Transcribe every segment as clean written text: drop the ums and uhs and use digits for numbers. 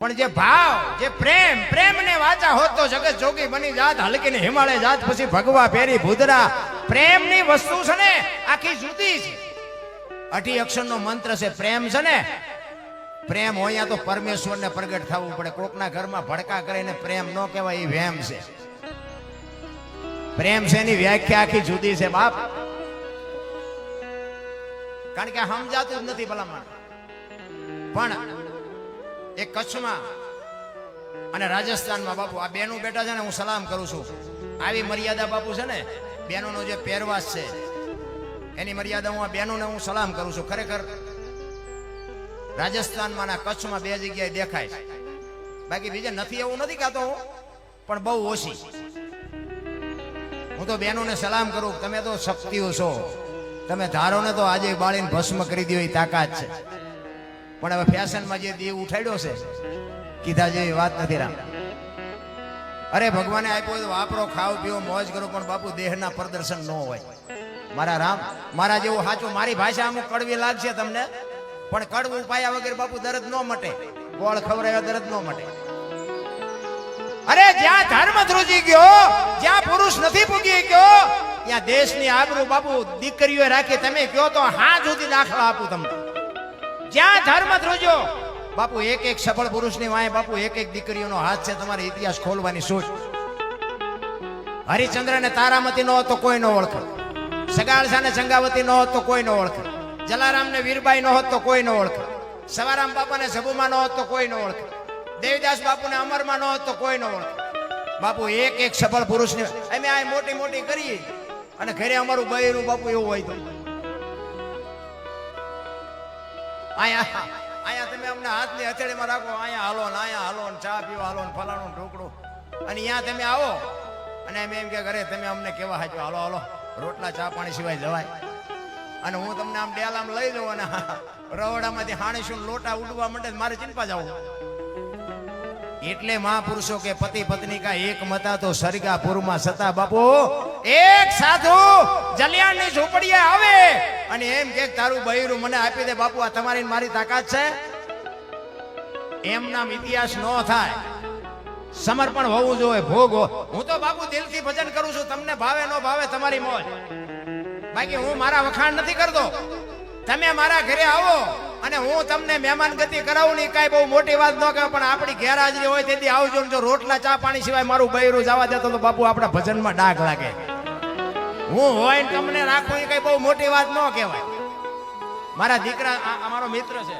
પણ જે ભાવ, જે પ્રેમ, પ્રેમ ને વાચા હોત તો જગત જોગી બની જાત, હલકી ને હિમાલય જાત, પછી ભગવા પેરી ભૂદરા. પ્રેમ ની વસ્તુ છે ને આખી જુદી છે. 8 અક્ષરનો મંત્ર છે પ્રેમ છે ને. પ્રેમ હોય તો પરમેશ્વરને પ્રગટ થવું પડે. કોકના ઘરમાં ભડકા કરીને પ્રેમ ન કહેવાય, એ વહેમ છે. પ્રેમ છે એની વ્યાખ્યા આખી જુદી છે બાપ. કારણ કે સમજાતું જ નથી ભલામણ. પણ એક કચ્છમાં અને રાજસ્થાનમાં બાપુ આ બેનો બેટા છે ને, હું સલામ કરું છું. આવી મર્યાદા બાપુ છે ને, બેનોનો જે પહેરવાશ છે એની મર્યાદા હું આ બેનોને હું સલામ કરું છું. ખરેખર રાજસ્થાનમાં ના કચ્છમાં 2 જગ્યાએ દેખાય છે. બાકી બીજે નથી એવું નથી કહેતો હું, પણ બહુ ઓછી. હું તો બેનોને સલામ કરું. તમે તો શક્તિઓ છો. તમે ધારો ને તો આજે બાળીને ભસ્મ કરી દો એ તાકાત છે. પણ હવે ફેશનમાં જે દેવ ઉઠાડ્યો છે, કીધા જેવી વાત નથી રામ. અરે ભગવાને આપ્યો તો વાપરો, ખાઓ પીઓ, મોજ કરો, પણ બાપુ દેહના પ્રદર્શન ન હોય. મારા રામ, મારા જેવું સાચું. મારી ભાષા અમુક કડવી લાગશે તમને, પણ કડવું પાયા વગર બાપુ દર્દ ન મટે. ગોળ ખવડાવ્યા દર્દ ન મટે. અરે જ્યાં ધર્મ ધ્રુજી ગયો, જ્યાં પુરુષ નથી પૂગી ગયો, ત્યાં દેશની આબરૂ બાપુ દીકરીઓ રાખી. તમે કયો તો હા સુધી દાખલા આપું તમને. જ્યાં ધર્મ ધ્રુજો બાપુ, એક એક સફળ પુરુષની વાંહે બાપુ એક એક દીકરીઓનો હાથ છે. તમારે ઇતિહાસ ખોલવાની સોચ. હરિચંદ્ર ને તારામતી નો તો કોઈ ન ઓળખે. સગાળસા ને સંગાવતી નો હોત તો કોઈ ન ઓળખે. જલારામ ને વીરબાઈ નો હોત તો કોઈ ન ઓળખે. સવારામ બાપા ને સબુમાં નો હોત તો કોઈ ન ઓળખે. દેવદાસ બાપુ ને અમરમાં નો હોત તો કોઈ ન ઓળખે. બાપુ એક એક સફળ પુરુષની અમે આ મોટી મોટી કરીએ અને ઘરે અમારું બૈરું બાપુ એવું હોય તો અહીંયા તમે અમને હાથની હથેળીમાં રાખો, અહીંયા હાલો ને અહીંયા હાલો ને ચા પીવા હાલો ને ફલાણું ઢોકળું, અને અહીંયા તમે આવો અને એમ કે ઘરે તમે અમને કેવા હાચો હાલો હાલો રોટલા ચા પાણી સિવાય જવાય. અને હું તમને આમ ડેલામ લઈ જાઉં અને રવડામાંથી હાણીશું લોટા ઉડવા માંડે, મારે ચિંતા જાવ. એટલે મહાપુરુષો કે પતિ પત્ની કા એક મતા તો સરગાપુરમાં સતા. બાપુ એક સાધુ જલિયાણની ઝૂંપડીએ આવે અને એમ કે તારું બૈરું મને આપી દે. બાપુ આ તમારી મારી તાકાત છે? એમ નામ ઇતિહાસ ન થાય. સમર્પણ હોવું જોઈએ, ભોગ. હું તો બાપુ દિલથી ભજન કરું છું. તમને ભાવે ન ભાવે તમારી મોજ. બાકી હું મારા વખાણ નથી કરતો. તમે મારા ઘરે આવો અને હું તમને મહેમાન ગતિ કરાવું ને, કાંઈ બહુ મોટી વાત ન કહેવાય, પણ આપણી ગેરહાજરી હોય તેથી આવજો. જો રોટલા ચા પાણી સિવાય મારું બૈરું જવા દેતો તો બાપુ આપણા ભજનમાં ડાઘ લાગે. હું હોય ને તમને રાખું એ કઈ બહુ મોટી વાત ન કહેવાય. મારા દીકરા અમારો મિત્ર છે,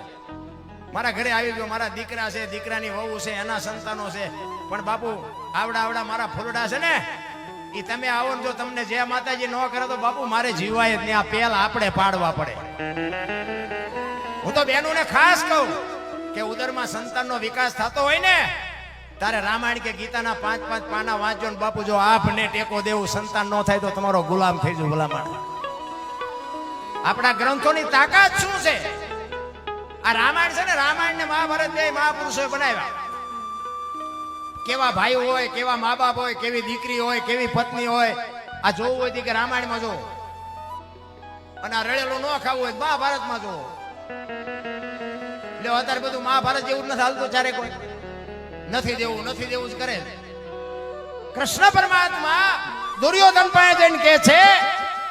મારા ઘરે આવી ગયો. મારા દીકરા છે, દીકરાની વહુ છે, એના સંતાનો છે. પણ બાપુ આવડા મારા ફૂલડા છે ને, એ તમે આવો ને જો તમને જે માતાજી ન કરે તો બાપુ મારે જીવાય જ નહીં. આ પેલ આપણે પાડવા પડે. હું તો બહેનોને ખાસ કહું કે ઉદરમાં સંતાનનો વિકાસ થતો હોય ને, તારે રામાયણ કે ગીતાના 5-5 પાના વાંચજો ને બાપુ જો આપને ટેકો દેવું સંતાન ન થાય તો તમારો ગુલામ થઈ જવું. ગુલામ આપણા ગ્રંથોની તાકાત શું છે? આ રામાયણ છે ને, રામાયણ ને મહાભારત બે મહાપુરુષોએ બનાવ્યા. કેવા ભાઈ હોય, કેવા મા બાપ હોય, કેવી દીકરી હોય, કેવી પત્ની હોય, આ જોવું હોય કે રામાયણમાં જોવો. અને આ રળેલું ન ખાવું હોય મહાભારતમાં જોવો. એટલે અત્યારે બધું મહાભારત જેવું નથી હાલતું. ચારે કોઈ નથી દેવું જ કરે. કૃષ્ણ પરમાત્મા દુર્યોધન પાસે જઈને કહે છે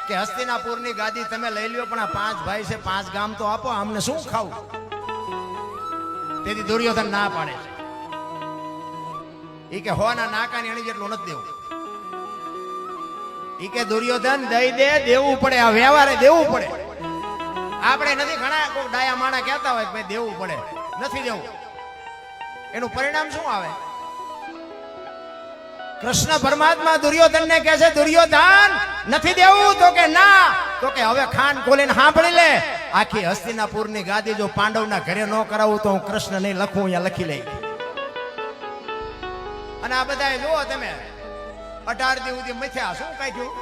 કે હસ્તિનાપુરની ગાદી તમે લઈ લ્યો, પણ આ 5 ભાઈ છે, 5 ગામ તો આપો, અમને શું ખાવું? તેથી દુર્યોધન ના પાડે છે. ઈ કે હોના નાકાની અણી જેટલું નથી દેવું. ઈ કે દુર્યોધન દઈ દે, દેવું પડે. આ વ્યવહારે દેવું પડે. આપણે નથી, ઘણા કોઈ ડાયા માણા કહેતા હોય કે ભાઈ દેવું પડે, નથી દેવું. એનું પરિણામ શું આવે? કૃષ્ણ પરમાત્મા દુર્યોધન ને કહે છે, દુર્યોધન નથી દેવું? તો કે ના. તો કે હવે ખાન ખોલીને સાંભળી લે, આખી હસ્તિનાપુરની ગાદી જો પાંડવના ઘરે ન કરાવું તો હું કૃષ્ણ નહીં લખું, અહીંયા લખી લઈ. અને આ બધા જુઓ તમે 18 દી સુધી મથ્યા, શું કાઢ્યું?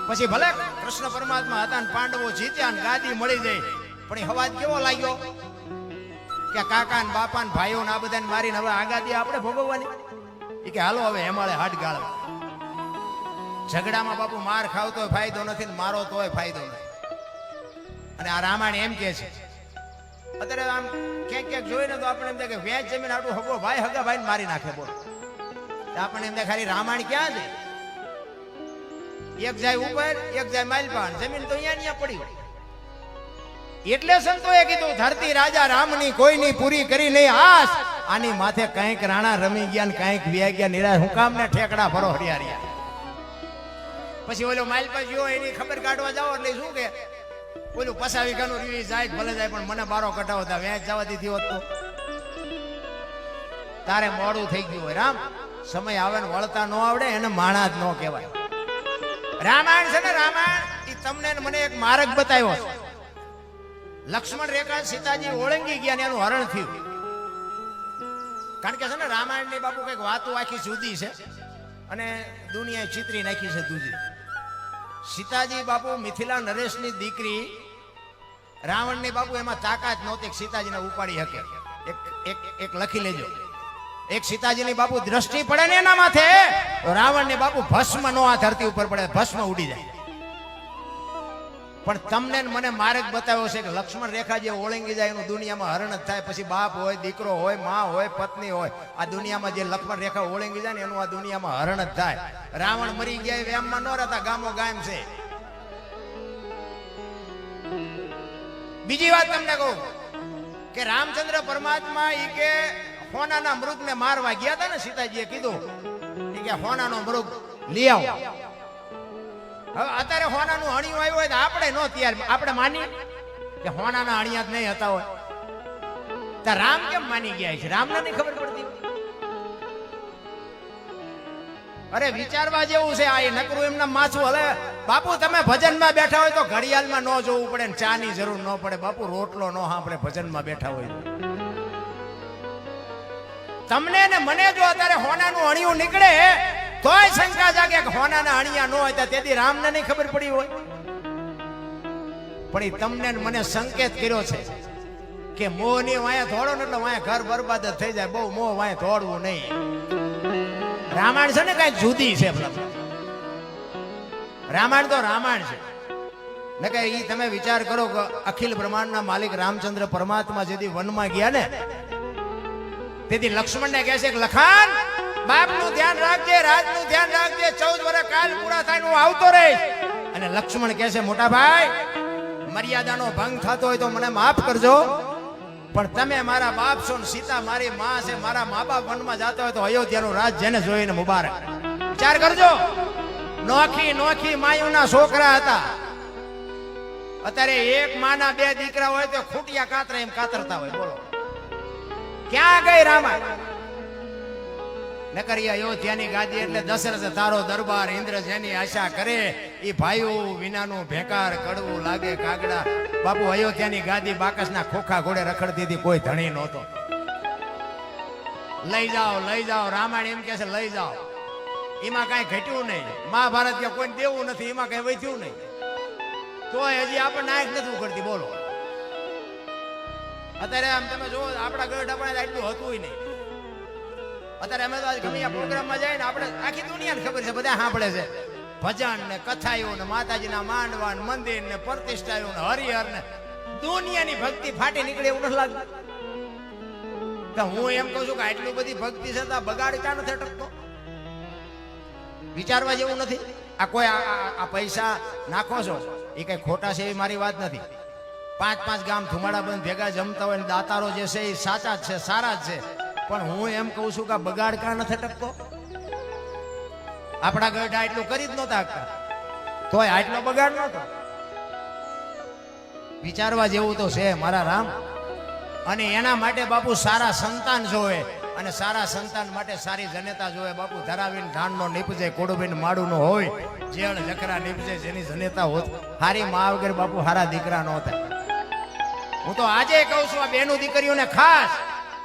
પછી ભલે કૃષ્ણ પરમાત્મા હતા ને પાંડવો જીત્યા ને ગાદી મળી જાય, પણ એ હવાજ કેવો લાગ્યો કે કાકા ને બાપા ને ભાઈઓ ને આ બધાને મારીને હવે આ ગાદી આપણે ભોગવવાની. એ કે હાલો હવે હેમાળે હાડ ગાળવા. ઝઘડામાં બાપુ માર ખાવ તોય ફાયદો નથી ને મારો તોય ફાયદો નથી. અને આ રામાયણ એમ કે છે અત્યારે આમ ક્યાંક ક્યાંક જોઈને તો આપણે એમ થાય કે વેચ જમીન આટલું હગો ભાઈ હગા ભાઈને મારી નાખે બોલ. આપણને એમ થાય ખાલી રામાયણ ક્યાં છે? એક જાય ઉપર એક જાય માલપાન, જમીન તો અહીંયા પડી હોય. એટલે સંતોએ કીધું ધરતી રાજા રામની કોઈની પૂરી કરી નહીં આસ. આની માથે કંઈક રાણા રમી ગયા ને કંઈક વ્યા ગયા નિરાશ. હું કામ ને ઠેકડા ભરો હરિયારિયા. પછી ઓલો માલપા ગયો એની ખબર કાઢવા જાઓ એટલે શું કે ઓલું પસાવી ગાનું રીવી જાય ભલે જાય પણ મને બારો કટાવતા વેચ જવા દીધી હોત તો તારે મોડું થઈ ગયું હોય. રામ સમય આવે ને વળતા ન આવડે એને માણા જ ન કહેવાય. રામાયણ છે ને રામાયણ એ તમને મને એક માર્ગ બતાવ્યો છે. લક્ષ્મણ રેખા સીતાજી ઓળંગી ગયા ને એનું હરણ થયું. કારણ કે છે ને રામાયણ ની બાપુ કઈક વાતો આખી જુદી છે અને દુનિયાએ ચિત્રી નાખી છે દૂજી. સીતાજી બાપુ મિથિલા નરેશની દીકરી રાવણની બાપુ એમાં તાકાત નહોતી સીતાજીને ઉપાડી શકે. એક લખી લેજો. એક સીતાજીની બાપુ દ્રષ્ટિ પડે ને એના માથે તો રાવણને બાપુ ભસ્મ નો આ ધરતી ઉપર પડે, ભસ્મ ઉડી જાય. પણ તમને મને માર્ગ બતાવ્યો છે કે લક્ષ્મણ રેખા જે ઓળંગી જાય એનું દુનિયામાં હરણ જ થાય. પછી બાપ હોય, દીકરો હોય, માં હોય, પત્ની હોય, આ દુનિયામાં જે લક્ષ્મણ રેખા ઓળંગી જાય ને એનું આ દુનિયામાં હરણ જ થાય. રાવણ મરી ગયા વેમમાં ન રહેતા, ગામો ગામ છે. બીજી વાત તમને કહું કે રામચંદ્ર પરમાત્મા ઈ કે હોનાના મૃગને મારવા ગયા હતા ને સીતાજીએ કીધું કે હોનાનો મૃગ લઈ આવો. હવે અત્યારે હોનાનું હણિયું આવ્યું હોય તો આપણે નો તૈયાર, આપણે માની કે હોનાના હણિયા જ નહીં હતા હોય તો રામ કેમ માની ગયા છે? રામને નહીં ખબર પડતી? અરે વિચારવા જેવું છે આ. નકરું એમના માથું હલે. બાપુ તમે ભજનમાં બેઠા હોય તો ઘડિયાળમાં ન જોવું પડે ને ચા ની જરૂર ન પડે. બાપુ રોટલો ન આપણે ભજનમાં બેઠા હોય. તમને ને મને જો અત્યારે હોનાનું હણિયું નીકળે તોય શંકા જાગે કે હોનાના હણિયા ન હોય તો તેથી રામને નહીં ખબર પડી હોય. પણ એ તમને ને મને સંકેત કર્યો છે કે મોહ ની વાયા થોડો ને એટલે વાયા ઘર બરબાદ જ થઈ જાય. બહુ મોહ વાયા થોડવું નહીં. રામાયણ છે ને કઈ જુદી છે. રામાયણ તો રામાયણ છે ને કે ઈ તમે વિચાર કરો કે અખિલ બ્રહ્માંડના માલિક રામચંદ્ર પરમાત્મા જેથી વનમાં ગયા ને તેથી લક્ષ્મણને કહે છે કે લખાન બાપનું ધ્યાન રાખજે, રાજનું ધ્યાન રાખજે, 14 વર્ષ કાલ પૂરા થાય હું આવતો રહીશ. અને લક્ષ્મણ કહે છે મોટા ભાઈ મર્યાદાનો ભંગ થતો હોય તો મને માફ કરજો, પણ તમે મારા બાપ છો ને સીતા મારી માં છે, મારા મા બાપ વનમાં જતા હોય તો અયોધ્યાનું રાજ જેને જોઈને મુબારક. વિચાર કરજો. નોખી નોખી માયુના છોકરા હતા. અત્યારે એક માના 2 દીકરા હોય તો ખૂટિયા કાતરા એમ કાતરતા હોય. બોલો ક્યાં ગઈ રામાયણ? નકરી અયોધ્યાની ગાદી એટલે દશરથ તારો દરબાર, ઇન્દ્ર જેની આશા કરે એ ભાઈઓ વિનાનું ભેકાર કડવું લાગે કાગડા. બાપુ અયોધ્યાની ગાદી બાકસના ખોખા ઘોડે રખડતી હતી, કોઈ ધણી નહોતો. લઈ જાઓ રામાયણ એમ કે છે લઈ જાઓ. એમાં કઈ ઘટ્યું નહીં. મહાભારત કે કોઈ દેવું નથી, એમાં કઈ વધ્યું નહીં. તોય હજી આપણને આંખ નથી ઉઘડતી. બોલો અત્યારે આમ તમે જો આપણા ગઢ આપણે એટલું હતું નહીં. અત્યારે અમે તો ગમે પ્રોગ્રામમાં જાય ને આપણે આખી દુનિયાને ખબર છે, બધા સાંભળે છે ભજન ને કથાઓ ને માતાજીના માંડવા ને મંદિર ને પ્રતિષ્ઠાઓ ને હરિહર ને દુનિયાની ભક્તિ ફાટી નીકળે એવું નથી લાગતું? તો હું એમ કહું છું કે આટલી બધી ભક્તિ છતાં બગાડ ક્યાં નથી અટકતો? વિચારવા જેવું નથી. આ કોઈ આ પૈસા નાખો છો એ કઈ ખોટા છે એવી મારી વાત નથી. 5 ગામ ધુમાડા બંધ ભેગા જમતા હોય ને દાતારો જે છે એ સાચા જ છે, સારા જ છે. પણ હું એમ કહું છું કે બગાડ ક્યાં નથી અટકતો? આપણા ગઢા એટલું કરી જ નહોતા શકતા તોય આટલો બગાડ નહોતો. વિચારવા જેવું તો છે મારા રામ. અને એના માટે બાપુ સારા સંતાન જોવે અને સારા સંતાન માટે સારી જનેતા જોવે. બાપુ ધરાવીને ધાનનો નીપજે, કોડુબીન માડુનો હોય, જેળ જકરા નીપજે જેની જનેતા હોત. હારી મા વગર બાપુ હારા દીકરા ન થાય. હું તો આજે કહું છું આ બેનું દીકરીઓને ખાસ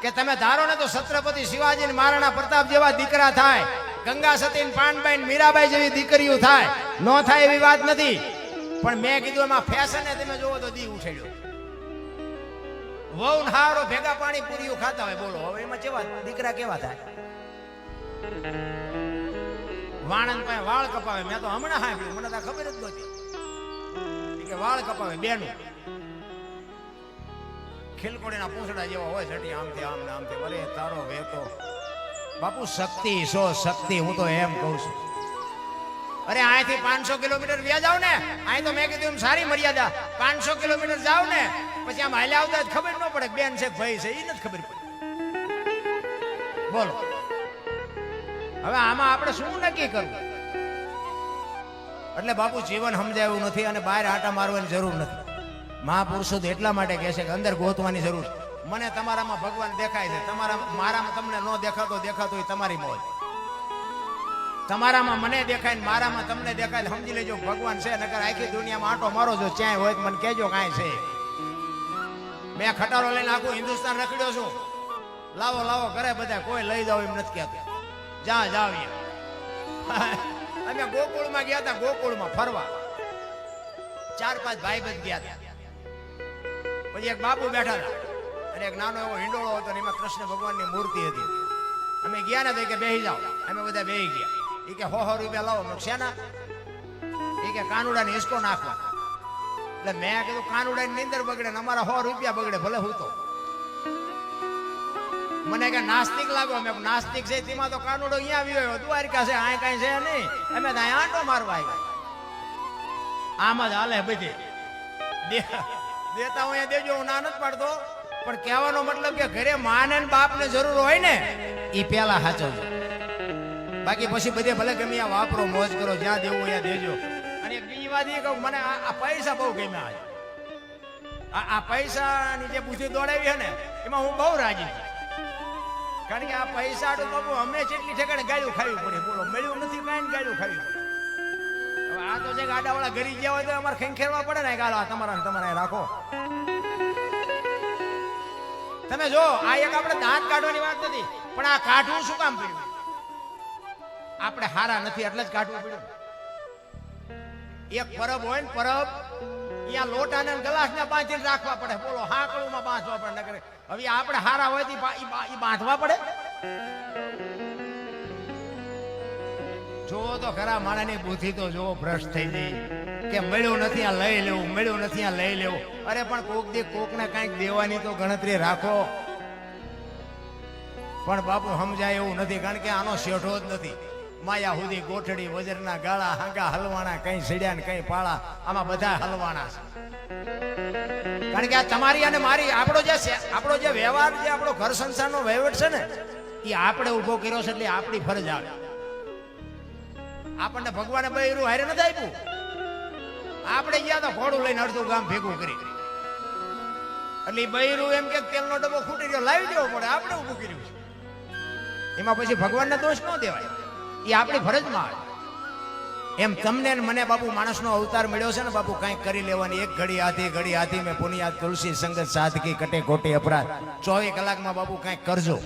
કે તમે ધારો ને તો છત્રપતિ શિવાજી ને મહારાણા પ્રતાપ જેવા દીકરા થાય, ગંગા સતી ને પાનબાઈ ને મીરાબાઈ જેવી દીકરીઓ થાય. ન થાય એવી વાત નથી, પણ મેં કીધું એમાં ફેશન તમે જોવો તો દી ઉછેડ્યો. વહુ હારો ભેગા પાણી પૂરીઓ ખાતા હોય. બોલો હવે એમાં કેવા દીકરા કેવા થાય? વાણંદ પાસે વાળ કપાવે. મેં તો હમણાં સાંભળ્યું, મને તો ખબર જ નહોતી કે વાળ કપાવે બેનું. ખીલકોડીના પૂંછડા જેવા હોય છટી આમથી આમ ને આમથી વરે તારો વેતો બાપુ શક્તિ સો શક્તિ હું તો એમ કહું છું અરે અહીંથી 500 કિલોમીટર વ્યા જાવ ને અહીં તો મેં કીધું એમ સારી મર્યાદા 500 કિલોમીટર જાવ ને પછી આમ હાલ્યા આવતા ખબર ન પડે બેન છે ભાઈ છે એ નથી ખબર પડે બોલો હવે આમાં આપણે શું નક્કી કરવું એટલે બાપુ જીવન સમજાયું નથી અને બહાર આટા મારવાની જરૂર નથી મહાપુરુષો તો એટલા માટે કહે છે કે અંદર ગોતવાની જરૂર મને તમારામાં ભગવાન દેખાય છે તમારા મારામાં તમને ન દેખાતો એ તમારી મોજ તમારામાં મને દેખાય ને મારામાં તમને દેખાય સમજી લેજો ભગવાન છે નકર આખી દુનિયામાં આટો મારો જો ક્યાંય હોય મને કહેજો કાંઈ છે મેં ખટારો લઈને આખું હિન્દુસ્તાન રખડ્યો છું લાવો લાવો ઘરે બધા કોઈ લઈ જાવ એમ નથી કહેતો જાવ અમે ગોકુળમાં ગયા હતા ગોકુળમાં ફરવા 4-5 ભાઈ બંધ ગયા હતા પછી એક બાપુ બેઠા હતા અને એક નાનો એવો હિંડોળો હતો ને એમાં કૃષ્ણ ભગવાનની મૂર્તિ હતી અમે ગયા ને તો કે બેસી જાઓ અમે બધા બેસી ગયા એ કે 100 રૂપિયા લાવો શેના એ કે કાનુડાની હિસકો નાખવા એટલે મેં કીધું કાનુડાની નીંદર બગડે ને અમારા 100 રૂપિયા બગડે ભલે હું તો મને કે નાસ્તિક લાગો મેં નાસ્તિક છે તેમાં તો કાનુડો અહીંયા આવ્યો દ્વારકા છે આ કઈ છે નહીં અમે તો અહીંયા આંટો મારવા આવ્યા આમ જ હાલે બધી દેતા હું અહીંયા દેજો હું ના નથી પાડતો પણ કહેવાનો મતલબ કે ઘરે માને ને બાપને જરૂર હોય ને એ પેલા સાચવજો બાકી પછી બધે ભલે ગમે આ વાપરો મોજ કરો જ્યાં દેવું અહીંયા દેજો અને એક બીજી વાત એ કહું મને આ પૈસા બહુ ગમ્યા આ પૈસાની જે બુદ્ધિ દોડાવી છે ને એમાં હું બહુ રાજી છું કારણ કે આ પૈસા તો બાપુ અમને જેટલી ઠેકાણે ગાળ્યું ખાવી પડે બોલો મળ્યું નથી કાંઈ ગાળ્યું ખાવી પડે હવે આ તો જે ગાડાવાળા ઘરી ગયા હોય તો અમારે ખેંખેરવા પડે ને ગાળા તમારા રાખો તમે જો આ એક આપણે દાંત કાઢવાની વાત નથી પણ આ કાઢવું શું કામ પડ્યું આપણે હારા નથી એટલે જ કાઢવું પડ્યું એક પરબ હોય ને પરબ અહીંયા લોટાને ગ્લાસને બાંધીને રાખવા પડે બોલો હાકળુમાં બાંધવા પડે નકર હવે આપણે હારા હોય તો ઈ બાંધવા પડે જો તો ખરા માણસની બુદ્ધિ તો જો ભ્રષ્ટ થઈ ગઈ કે મળ્યું નથી આ લઈ લેવું મળ્યું નથી આ લઈ લેવું અરે પણ કોક દી કોકને કાંઈક દેવાની તો ગણતરી રાખો પણ બાપુ સમજાય એવું નથી કારણ કે આનો શેઠો જ નથી માયા હુદી ગોઠડી વજરના ગાળા હાંગા હલવાણા કઈ સડ્યા ને કઈ પાળા આમાં બધા હલવાણા છે કારણ કે આ તમારી અને મારી આપણો જે વ્યવહાર જે આપણો ઘર સંસારનો વહીવટ છે ને એ આપણે ઉભો કર્યો છે એટલે આપણી ફરજ આવે આપણને ભગવાને બૈરું હારે નથી આપ્યું આપણે ગયા તો ઘોડું લઈને અડધું ગામ ભેગું કરી એટલે બૈરું એમ કે તેલનો ડબ્બો ખૂટી ગયો લાવી દેવો પડે આપણે ઉભું કર્યું છે એમાં પછી ભગવાનને દોષ ન દેવાય એ આપણી ફરજમાં આવે એમ તમને મને બાપુ માણસનો અવતાર મળ્યો છે ને બાપુ કંઈક કરી લેવાની એક ઘડી હાથી મેં પુનિયાદ તુલસી સંગત સાધકી કટે કોટી અપરાધ 24 કલાકમાં બાપુ કંઈક કરજો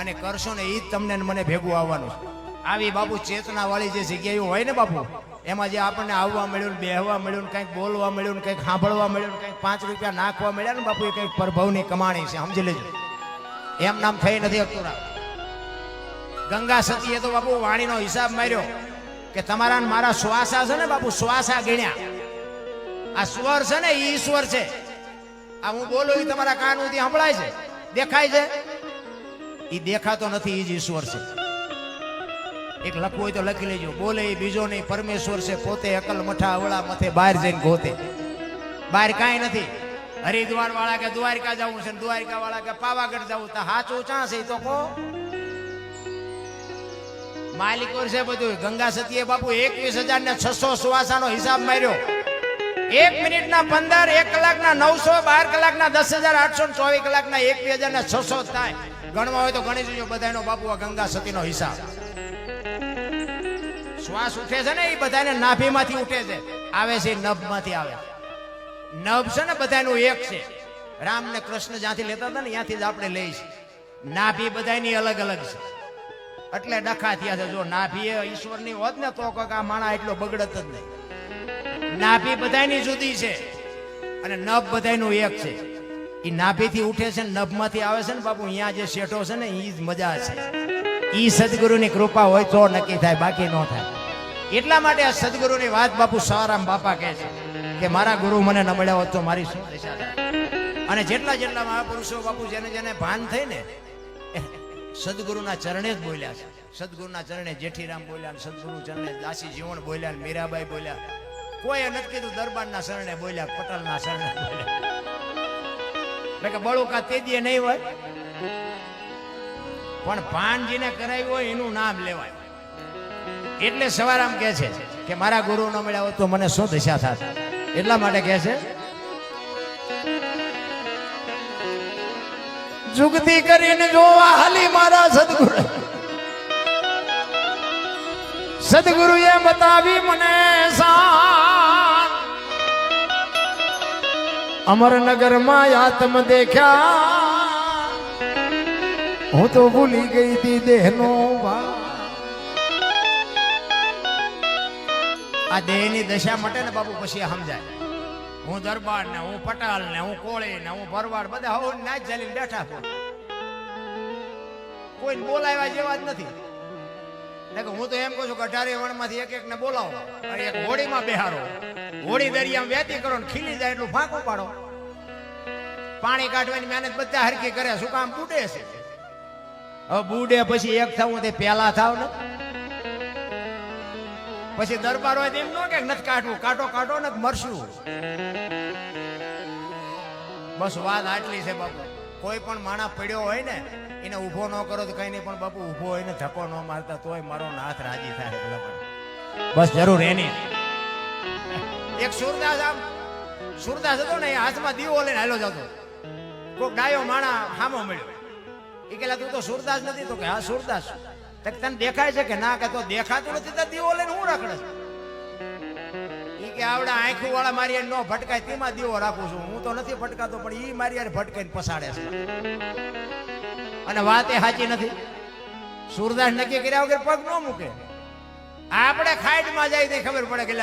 અને કરશો ને એ જ તમને મને ભેગું આવવાનું છે આવી બાપુ ચેતના વાળી જે જગ્યાઓ હોય ને બાપુ એમાં જે આપણને આવવા મળ્યું ને બેહવા મળ્યું ને કંઈક બોલવા મળ્યું ને કંઈક સાંભળવા મળ્યું ને કંઈક 5 રૂપિયા નાખવા મળ્યા ને બાપુ એ કંઈક પ્રભવની કમાણી છે સમજી લેજો એમ નામ થઈ નથી શકતું ગંગા સતીએ તો બાપુ વાણીનો હિસાબ માર્યો કે તમારા મારા શ્વાસા છે ને બાપુ શ્વાસા ગણ્યા આ સ્વર છે ને એ ઈશ્વર છે આ હું બોલું એ તમારા કાન સુધી સંભળાય છે દેખાય છે એ દેખાતો નથી એ જ ઈશ્વર છે એક લખવું હોય તો લખી લેજો બોલે એ બીજો નહીં પરમેશ્વર છે પોતે અકલ મઠા અવળા મથે બહાર જઈને ગોતે બહાર કાંઈ નથી હરિદ્વાર વાળા કે દ્વારકા જવું છે દ્વારકા વાળા કે પાવાગઢ જવું તો હાચું ચા છે તો કહો માલિક છે બધું ગંગા સતીએ બાપુ 21,600 શ્વાસાનો હિસાબ માર્યો 1 મિનિટના 15 1 કલાકના 900 12 કલાકના 10,800 24 કલાકના 21,600 થાય ગણવા હોય તો ગણી જોજો બધાનો બાપુ આ ગંગા સતીનો હિસાબ શ્વાસ ઉઠે છે ને એ બધાને નાભીમાંથી ઉઠે છે આવે છે નભમાંથી આવે નભ છે ને બધાનું એક છે રામ ને કૃષ્ણ જ્યાંથી લેતા હતા ને ત્યાંથી જ આપણે લઈશ નાભી બધાની અલગ અલગ છે એટલે ડખા થયા છે જો નાભી ઈશ્વરની હોત ને તો આ માણા એટલો બગડત જ નહીં નાભી બધાની જુદી છે અને નભ બધાનું એક છે એ નાભીથી ઉઠે છે ને નભમાંથી આવે છે ને બાપુ અહીંયા જે શેઠો છે ને એ જ મજા છે ઈ સદગુરુની કૃપા હોય તો નક્કી થાય બાકી ન થાય એટલા માટે આ સદગુરુની વાત બાપુ સવારામ બાપા કહે છે કે મારા ગુરુ મને ન મળ્યા હોત તો મારી શું દશા થાય અને જેટલા જેટલા મહાપુરુષો બાપુ જેને જેને ભાન થઈ ને સદગુરુના ચરણે જ બોલ્યા છે. સદગુરુના ચરણે જેઠીરામ બોલ્યા ને સદગુરુ ચરણે દાસી જીવણ બોલ્યા ને મીરાબાઈ બોલ્યા. કોઈ નથી કીધું દરબારના શરણે બોલ્યા, પટેલના શરણે બોલ્યા. એટલે કે બળુકા તેદીએ નહીં હોય પણ ભાનજીને કરાવ્યું હોય એનું નામ લેવાય. એટલે સવારામ કહે છે કે મારા ગુરુ ન મળ્યા હોત તો મને શું દશા થાત. એટલા માટે કહે છે જુગતી કરીને જોવા હાલી મારા સદગુરુ. સદગુરુએ બતાવી મને શાન. અમરનગરમાં આત્મ દેખ્યા હું તો ભૂલી ગઈ હતી દેહનો ભાવ. આ દેહની દશા મટે ને બાપુ પછી સમજાય. હું દરબાર ને હું પટાલ ને હું કોળી ને હું ભરવાડ બધા હોવ નાચ ચાલીને બેઠા કોઈ બોલાવ્યા જેવા જ નથી. એટલે હું તો એમ કહું છું કે 18 વણમાંથી એક એક ને બોલાવો અને એક હોડીમાં બેહારો. હોડી દરિયામાં વેતી કરો ને ખીલી જાય એટલું ફાંકું પાડો. પાણી કાઢવાની મહેનત બધા હરકી કરે. શું કામ? બુડે છે. હવે બુડે પછી એક થવું તે પેલા થાવ ને પછી દરબાર હોય એમ ન કે નથી કાઢવું. કાઢો કાઢો ને મરશું. બસ વાત આટલી છે બાપુ. કોઈ પણ માણસ પડ્યો હોય ને એને ઊભો ન કરો તો કઈ નહીં, પણ બાપુ ઊભો હોય ને ધક્કો ન મારતા તોય મારો નાથ રાજી થાય. બસ જરૂર એની. એક સુરદાસ આમ સુરદાસ હતો ને એ હાથમાં દીવો લઈને હાલો જતો. કોઈક ડાયો માણા હામો મળ્યો. એ કેલા તું તો સુરદાસ નથી? તો કે હા સુરદાસ. તને દેખાય છે કે ના? કે તો દેખાતું નથી તો દીવો લઈને હું રખડે કે આવડા આંખું વાળા મારી નો ભટકાય તેમાં દીવો રાખું છું. હું તો નથી ભટકાતો પણ ઈ મારી યાર ભટકાઈને પસાડે છે. અને વાત એ સાચી નથી. સુરદાસ નક્કી કર્યા વગર પગ ન મૂકે. આપણે ખાઈટમાં જાય તે ખબર પડે કે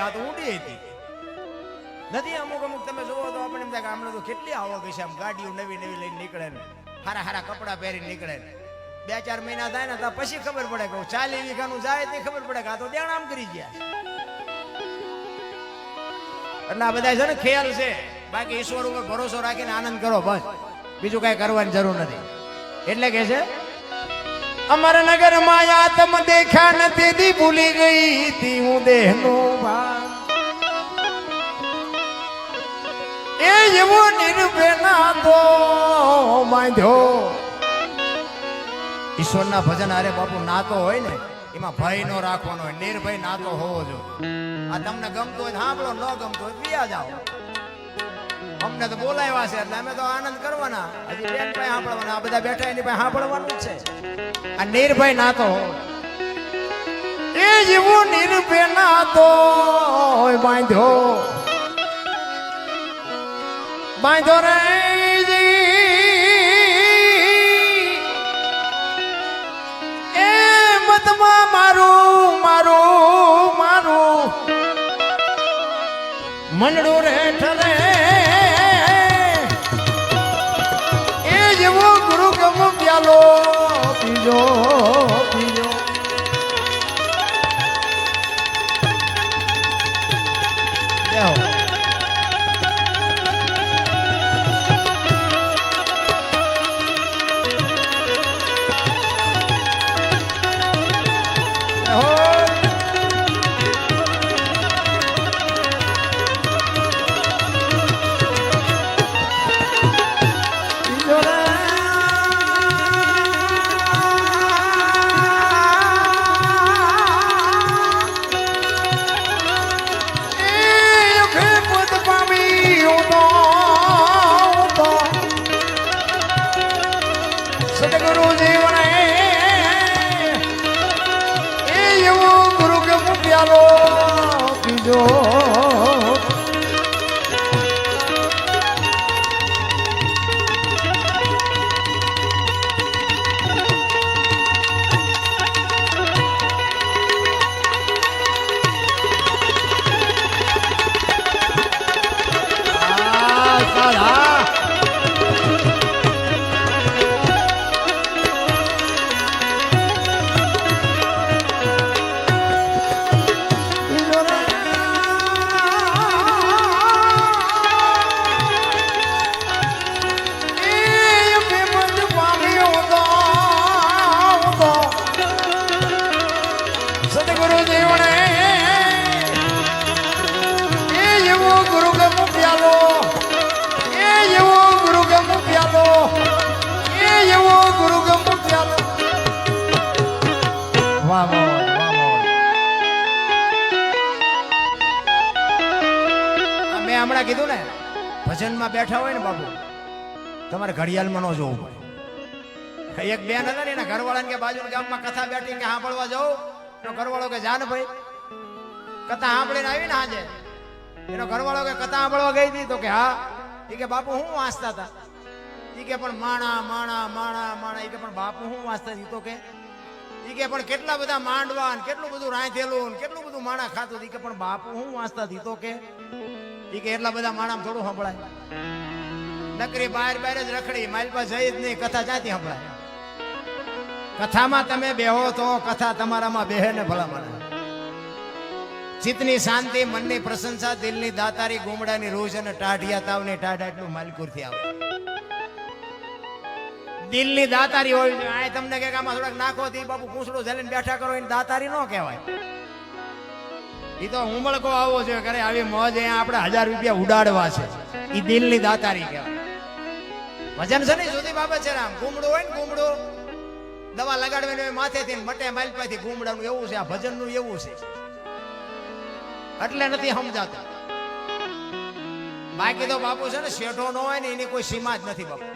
આ તો ઊંડી હતી નથી. અમુક અમુક તમે જોવો તો આપણે એમ થાય કે હમણાં તો કેટલી આવક છે. આમ ગાડીઓ નવી નવી લઈને નીકળે ને હારા હારા કપડાં પહેરીને નીકળે ને 2-4 મહિના થાય ને તો પછી ખબર પડે કે 40 વીઘાનું જાય તે ખબર પડે કે આ તો દેણામ કરી ગયા. એટલે આ બધા છે ને ખેલ છે. બાકી ઈશ્વર ઉપર ભરોસો રાખીને આનંદ કરો બસ. બીજું કઈ કરવાની જરૂર નથી. એટલે કે છે અમરનગર માં આત્મ દેખ્યા નથી દી ભૂલી ગઈ તી હું દેહનો ભાવ. એ એવો નિર્ભેના તો બાંધ્યો. ઈશ્વરના ભજન હારે બાપુ નાતો હોય ને એમાં ભય નો રાખવાનો હોય. નિર્ભય નાતો હોવો જોઈએ. આ તમને ગમતું હોય સાંભળો, ન ગમતું હોય વિયા જાઓ. અમને તો બોલાવ્યા છે એટલે અમે તો આનંદ કરવાના. હજી બેન પાસે સાંભળવાના. આ બધા બેઠા એની પાસે સાંભળવાનું જ છે. આ નિર્ભય નાતો હોય. એ જેવો નિર્ભય નાતો હોય બાંધ્યો બાંધ્યો રે મારું મારું મારું મનડું રે ઠરે. એ જેવો ગુરુ ગમ પ્યાલો પીજો પીજો. ભજનમાં બેઠા હોય ને બાપુ, તમારે ઘડિયાળમાં ન જોવું પડે. એક બેન હતા ને, એના ઘરવાળાને કે બાજુના ગામમાં કથા બેઠી કે સાંભળવા જાઉં, એનો ઘરવાળો કે જા ને ભાઈ. કથા સાંભળીને આવી ને આજે, એનો ઘરવાળો કે કથા સાંભળવા ગઈ હતી, તો કે હા. એ કે બાપુ હું વાંચતા હતા. એ કે પણ માણા માણા માણા માણા. એ કે પણ બાપુ હું વાંચતા હતી. તો કે એ કે પણ કેટલા બધા માંડવા ને કેટલું બધું રાંધેલું ને કેટલું બધું માણા ખાતું. એ કે પણ બાપુ હું વાંચતા હતી. તો કે એ કે એટલા બધા માણામાં થોડું સંભળાય. નકરી બહાર બહાર જ રખડી, મારી પાસે જઈ જ નહીં, કથા ક્યાંથી સંભળાય. કથામાં તમે બેહો તો કથા તમારામાં બેહે ને ભલામણ. ચિત્તની શાંતિ, મનની પ્રશંસા, દિલની દાતારી, ગુમડાની રોજ અને ટાઢિયા તાવની ટાઢ એટલું માલકુરથી આવે. દિલની દાતારી હોય છે. આ તમને કે આમાં થોડાક નાખો થી બાપુ પૂંછડું ઝાલીને બેઠા કરો, એની દાતારી ન કહેવાય. એ તો ઉમળકો આવો છે કરે આવી મોજ, અહીંયા આપણે 1000 રૂપિયા ઉડાડવા છે. એ દિલની દાતારી કહેવાય. વજન છે ને જુદી બાબત છે. રામ ગુમડું હોય ને, ગુમડું દવા લગાડવાની માથેથી મટે માલપાથી ગુમડાનું એવું છે. આ ભજનનું એવું છે, એટલે નથી સમજાતું. બાકી તો બાપુ છે ને શેઠો ન હોય ને એની કોઈ સીમા જ નથી બાપુ.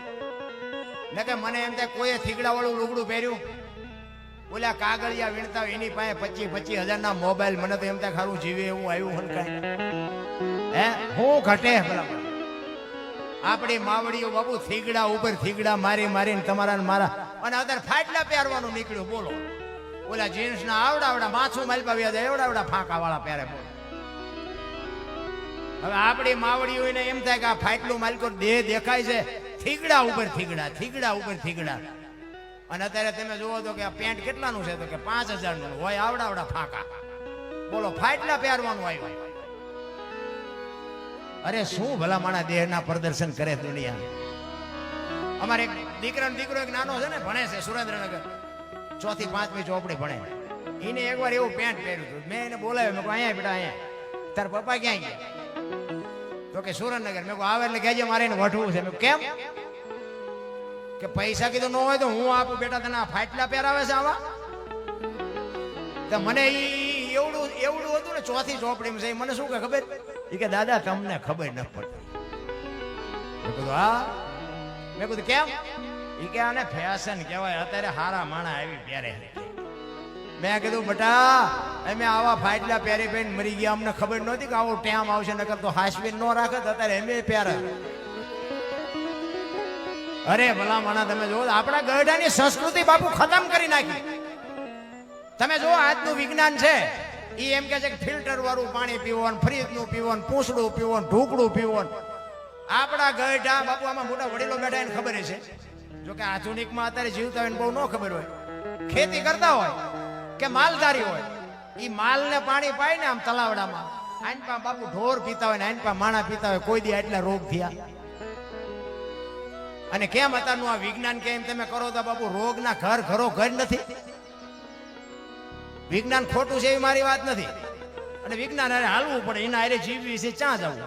ને કે મને એમ થાય કોઈએ થીગડા વાળું લુગડું પહેર્યું, ઓલા કાગળિયા વીણતા એની પાસે 25,000 ના મોબાઈલ. મને તો એમ થાય ખારું જીવે એવું આવ્યું હનકાય. હે હું ઘટે ભલા. આપણી માવડીઓ બાપુ થીગડા ઉપર થીગડા મારી મારીને તમારા ને મારા, અને અત્યારે ફાટલા પહેરવાનું નીકળ્યું. બોલો ઓલા જીન્સ ના આવડા માથું માલપાવ્યા જાય એવડા ફાંકા વાળા પહેરે. બોલો હવે આપણી માવડીઓને એમ થાય કે આ ફાટલું માલકો દેહ દેખાય છે, થીગડા ઉપર થીગડા, થીગડા ઉપર થીગડા. અને અત્યારે તમે જુઓ તો કે આ પેન્ટ કેટલાનું છે, તો કે 5,000 નું હોય. આવડા ફાંકા. બોલો ફાટલા પહેરવાનું આવ્યું. અરે શું ભલા માણા દેહના પ્રદર્શન કરે દુનિયા. અમારે એક દીકરો એક નાનો છે ને, ભણે છે સુરેન્દ્રનગર, 4th થી 5મી ચોપડી ભણે. એને એકવાર એવું પેન્ટ પહેર્યું હતું. મેં એને બોલાવ્યો, મેં કહું અહીંયા બેટા અહીંયા. તાર પપ્પા ક્યાં ગયા? તો કે સુરેન્દ્રનગર. મેં કહું આવે એટલે કહેજે મારે એને વઢવું છે. મેં કેમ? કે પૈસા કીધું ન હોય તો હું આપું બેટા તને. આ ફાટલા પહેરાવે છે આવા? તો મને એવડું હતું ને 4th ચોપડીમાં છે. મને શું કે ખબર? એ કે દાદા તમને ખબર ન પડતી. મેં કીધું હા. મેં કીધું કેમ? એ કે આને ફેશન કહેવાય, અત્યારે હારા માણા આવી પહેરે. મેં કીધું બેટા અમે આવા ફાટલા પહેરી પહેરીને મરી ગયા, અમને ખબર નહોતી કે આવો ટેમ આવશે. નકર તો હાસવીન ન રાખે અત્યારે અમે પહેરે. અરે ભલા માણા તમે જો આપણા ગઢાની સંસ્કૃતિ બાપુ ખતમ કરી નાખી. તમે જો આજનું વિજ્ઞાન છે એ એમ કે છે કે ફિલ્ટર વાળું પાણી પીવાનું, ફ્રીજ નું પીવાનું, પૂંછડું પીવાનું, ઢોકળું પીવાનું. આપણા ગઢા બાપુ આમાં મોટા વડીલો બેઠા એને ખબર છે. જો કે આધુનિકમાં અત્યારે જીવતા હોય બહુ ન ખબર હોય. ખેતી કરતા હોય કે માલધારી હોય, એ માલને પાણી પાય ને આમ તલાવડામાં, આનપા બાપુ ઢોર પીતા હોય ને આનપા માણા પીતા હોય. કોઈ દી એટલા રોગ થયા? અને કેમ અત્યારનું આ વિજ્ઞાન કેમ તમે કરો તો બાપુ રોગના ઘર નથી. વિજ્ઞાન ખોટું છે એવી મારી વાત નથી, અને વિજ્ઞાન અરે હાલવું પડે, એના અરે જીવવી છે ક્યાં જવું.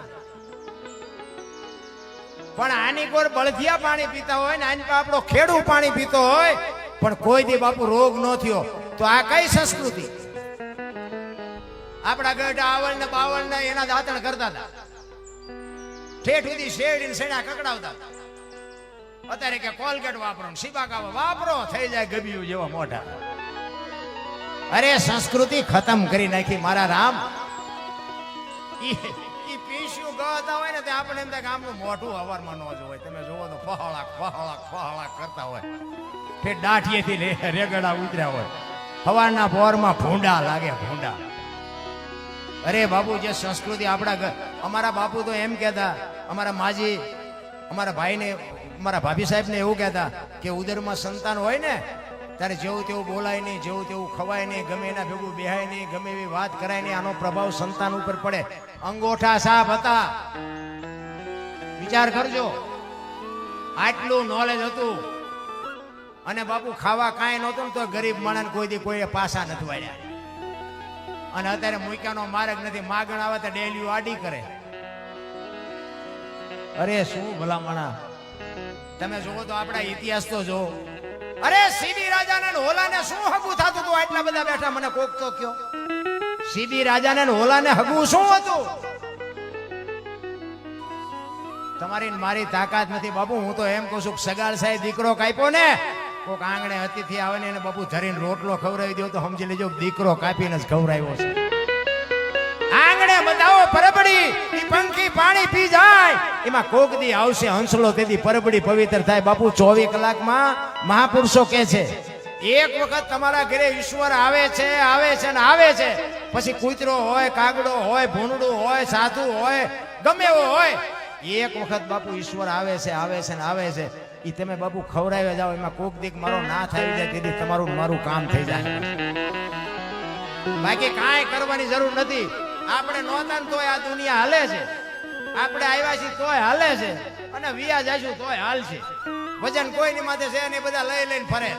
પણ આની કોઈ બળદિયા પાણી પીતા હોય ને આની આપણો ખેડૂ પાણી પીતો હોય, પણ કોઈ દી બાપુ રોગ ન થયો. તો આ કઈ સંસ્કૃતિ? આપણા ગઢા આવળ ને બાવળ ને એના દાંતણ કરતા હતા, ઠેઠ સુધી શેરડી ને શેણા કકડાવતા. અત્યારે કે કોલગેટ વાપરો, શિબાકાવા વાપરો, થઈ જાય ગબિયું જેવા મોઢા. અરે સંસ્કૃતિ ખતમ કરી નાખી મારા રામ. ઈ પીસ્યું ગતા હોય ને તે આપણે એમ થાય કે આમનું મોઢું હવારમાં ન જ હોય. તમે જોવો તો ફહળાક કરતા હોય, તે દાઠીએથી રેગડા ઉતર્યા હોય, હવારના પોરમાં ભૂંડા લાગે ભૂંડા. અરે બાપુ જે સંસ્કૃતિ આપણા અમારા બાપુ તો એમ કહેતા, અમારા માજી અમારા ભાઈને અમારા ભાભી સાહેબને એવું કહેતા કે ઉદરમાં સંતાન હોય ને ત્યારે જેવું તેવું બોલાય નહીં, જેવું તેવું ખવાય નહીં, ગમે એના ભેગું બેહાય નહીં, ગમે એવી વાત કરાય નહીં, આનો પ્રભાવ સંતાન ઉપર પડે. અંગોઠા સાપ હતા, વિચાર કરજો. આટલું નોલેજ હતું અને બાપુ ખાવા કાંઈ નહોતું તો ગરીબ માણસ કોઈ દી કોઈ પાસા નથી વાળ્યા. અને અત્યારે મૂક્યાનો માર્ગ નથી, માગણ આવે તો ડેલીઓ આડી કરે. અરે શું ભલા માણા. તમે જોવો તો આપણા ઇતિહાસ તો જો. અરે સીબી રાજાને હોલાને શું હગું થતું હતું? આટલા બધા બેઠા મને કોક તો કયો. સીબી રાજાને હોલાને હગું શું હતું? તમારી ને મારી તાકાત નથી બાપુ. હું તો એમ કહું છું કે સગાળ સાહેબ દીકરો કાપ્યો ને, કોક આંગણે અતિથિ આવે ને એને બાપુ ધરીને રોટલો ખવડાવી દો તો સમજી લેજો દીકરો કાપીને જ ખવડાવ્યો છે. આંગણે બતાવો પરબડી, ઈ પંખી પાણી પી જાય, એમાં કોક દી આવશે હંસલો, તેથી પરબડી પવિત્ર થાય. બાપુ 24 કલાકમાં મહાપુરુષો કહે છે એક વખત તમારા ઘરે ઈશ્વર આવે છે ને આવે છે, પછી કૂતરો હોય, કાગડો હોય, ભૂંડડું હોય, સાધુ હોય, ગમે એવો હોય, એક વખત બાપુ ઈશ્વર આવે છે ને આવે છે. ઈ તમે બાપુ ખવડાવ્યા જાઓ, એમાં કોક દીક મારો ના થઈ જાય તેથી તમારું મારું કામ થઈ જાય. બાકી કાંઈ કરવાની જરૂર નથી. આપણે નહોતા ને તોય આ દુનિયા હાલે છે, આપણે આવ્યા છીએ તોય હાલે છે, અને વિયા જઈશું તોય હાલશે. વજન કોઈની માથે છે ને બધા લઈને ફરે.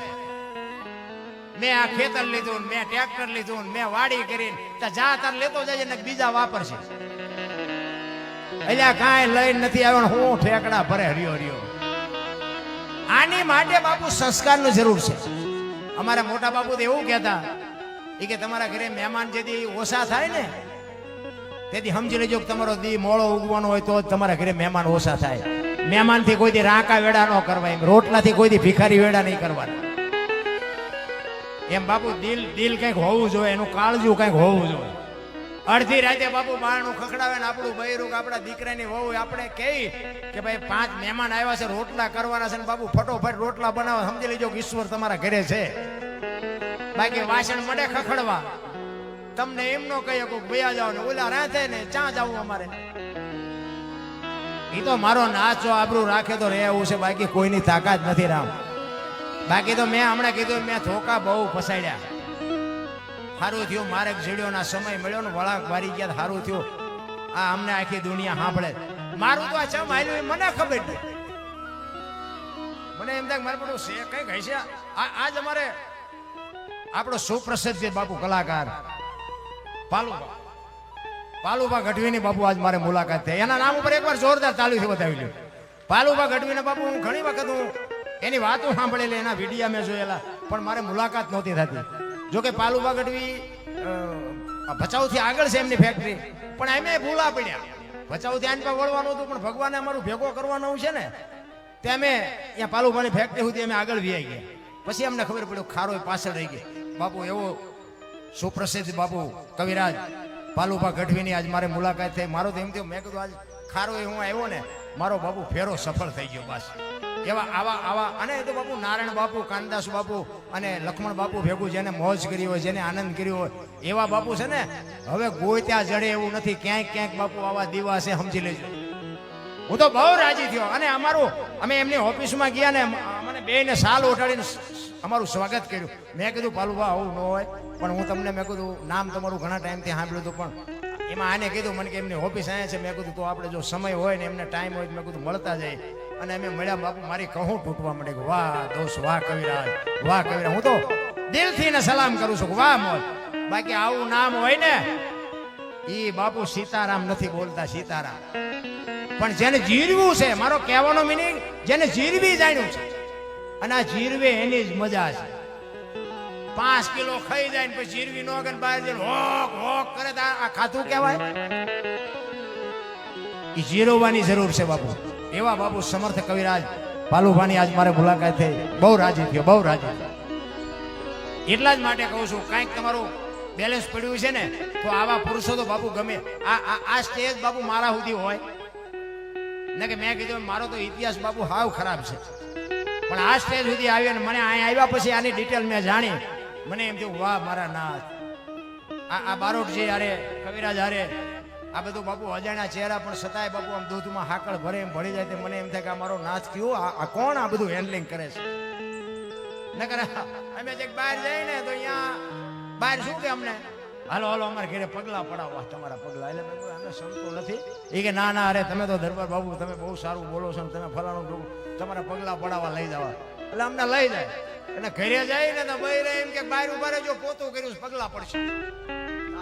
મેં આ ખેતર લીધું, મેં ટ્રેક્ટર લીધું, મેં વાડી કરીને જા તાર લેતો જાય ને બીજા વાપરશે. એટલે કાંઈ લઈને નથી આવ્યો, હું ઠેકડા ભરે હરિયો. આની માટે બાપુ સંસ્કારની જરૂર છે. અમારા મોટા બાપુ તો એવું કહેતા કે તમારા ઘરે મહેમાન જેથી ઓછા થાય ને તેથી સમજી લેજો કે તમારો દી મોળો ઉગવાનો હોય તો જ તમારા ઘરે મહેમાન ઓછા થાય. મહેમાનથી કોઈ દી રાંકા વેડા ન કરવા, એમ રોટલાથી કોઈ દી ભિખારી વેડા નહીં કરવાના. એમ બાપુ દિલ કંઈક હોવું જોઈએ, એનું કાળજું કંઈક હોવું જોઈએ. અડધી રાતે બાપુ બારણું ખખડાવે ને આપણું બૈરું આપણા દીકરાની વહુ આપણે કહી કે ભાઈ 5 મહેમાન આવ્યા છે, રોટલા કરવાના છે, ને બાપુ ફટોફટ રોટલા બનાવો. સમજી લેજો કે ઈશ્વર તમારા ઘરે છે. બાકી વાસણ મળે ખખડવા, તમને એમ નો કહી શકો ભયા જાઓ ને ઓલા રાંધે ને ચા જવું અમારે. એ તો મારો નાચો આબરૂ રાખે તો રે એવું છે, બાકી કોઈની તાકાત નથી રામ. બાકી તો મેં હમણાં કીધું મેં ધોકા બહુ ફસાડ્યા. સારું થયું માર્ગ જીડ્યોના સમય મળ્યો ને વળાંક વારી ગયા, સારું થયું. આ અમને આખી દુનિયા સાંભળે. મારું તો આ ચમ હાલ્યું મને ખબર નહીં. મને એમ થાય મારે બધું છે કઈક હશે. આજ અમારે આપણો સુપ્રસિદ્ધ છે બાપુ કલાકાર પાલુભા ગઢવીની બાપુ આજ મારે મુલાકાત થઈ. એના નામ ઉપર એકવાર જોરદાર તાળીથી બતાવી લ્યો. પાલુભા ગઢવીને બાપુ હું ઘણી વખત હું એની વાતો સાંભળેલી, એના વિડીયા મેં જોયેલા, પણ મારે મુલાકાત નહોતી થતી. જોકે પાલુભા ગઢવી ભચાઉથી આગળ છે એમની ફેક્ટરી, પણ એમે ભૂલા પડ્યા. ભચાઉથી આની પર વળવાનું હતું, પણ ભગવાને અમારું ભેગો કરવાનું છે ને તે અમે ત્યાં પાલુભાની ફેક્ટરી સુધી અમે આગળ વી ગયા. પછી અમને ખબર પડ્યું ખારો પાછળ રહી ગઈ. બાપુ એવો સુપ્રસિદ્ધ બાપુ કવિરાજ પાલુભા ગઢવીની આજ મારે મુલાકાત થઈ. મારો તો એમ થયું, મેં કીધું આજ ખારો હું આવ્યો ને મારો બાપુ ફેરો સફળ થઈ ગયો. બસ એવા આવા અને એ તો બાપુ નારાયણ બાપુ, કાનદાસ બાપુ અને લક્ષ્મણ બાપુ ભેગું જેને મોજ કરી હોય, જેને આનંદ કર્યો હોય, એવા બાપુ છે ને હવે ગોય ત્યાં જડે એવું નથી. ક્યાંક બાપુ આવા દીવા છે, સમજી લેજો. હું તો બહુ રાજી થયો. અને અમે એમની ઓફિસમાં ગયા ને અમને બેને સાલ ઓઢાડીને અમારું સ્વાગત કર્યું. મેં કીધું પાલુભા આવું ન હોય, પણ હું તમને મેં કીધું નામ તમારું ઘણા ટાઈમથી સાંભળ્યું હતું, પણ એમાં આને કીધું મને કે એમની ઓફિસ અહીંયા છે. મેં કીધું તો આપણે જો સમય હોય ને એમને ટાઈમ હોય મેં કીધું મળતા જાય. અને અમે મળ્યા બાપુ મારી કહું તૂટવા માંડે કે વાહ દોસ્ત, વાહ કવિરાજ, વાહ કવિરાજ. હું તો દિલથી ને સલામ કરું છું, વાહ મોજ. બાકી આવું નામ હોય ને ઈ બાપુ સીતારામ નથી બોલતા, સીતારામ. પણ જેને જીરવું છે, મારો કહેવાનો મિનિંગ જેને જીરવી જાણ્યું છે, અને આ જીરવે એની જ મજા છે. 5 કિલો ખાઈ જાય ને પછી જીરવી નો ગન બહાર જઈને હોક હોક કરે તો આ ખાતું કહેવાય? ઈ જીરવવાની જરૂર છે બાપુ. એવા બાપુ સમર્થ કવિરાજ પાલુભાની આજ મારે મુલાકાત થઈ. બહુ રાજી થયો, બહુ રાજી થયો. એટલા જ માટે કહું છું, કાંઈક તમારું બેલેન્સ પડ્યું છે ને તો આવા પુરુષો તો બાપુ ગમે. આ સ્ટેજ બાપુ મારા સુધી હોય ને કે મેં કીધું મારો તો ઇતિહાસ બાપુ હાવ ખરાબ છે, પણ આ સ્ટેજ સુધી આવ્યો ને મને અહીંયા આવ્યા પછી આની ડિટેલ મેં જાણી. મને એમ થયું વાહ મારા નાથ, આ બારોટજી હારે, કવિરાજ હારે, આ બધું બાપુ અજાણ્યા ચહેરા પણ છતાંય બાપુ આમ દૂધમાં હાકળ ભરે એમ ભળી જાય. મને એમ થાય કે આ મારો નાથ કયો, આ કોણ આ બધું હેન્ડલિંગ કરે છે? નકર અમે જે બહાર જઈએ ને તો અહીંયા બહાર શું કે અમને હાલો અમારે ઘરે પગલા પડાવવા, તમારા પગલા. એટલે અમે સમતો નથી. એ કે ના અરે તમે તો દરબાર બાબુ તમે બહુ સારું બોલો છો, તમે ફલાણું તમારા પગલા પડાવવા લઈ જવા. એટલે અમને લઈ જાય. અને ઘરે જાય ને તો બૈરે એમ કે બહાર ઉભા રહેજો, પોતું કર્યું પગલા પડશે.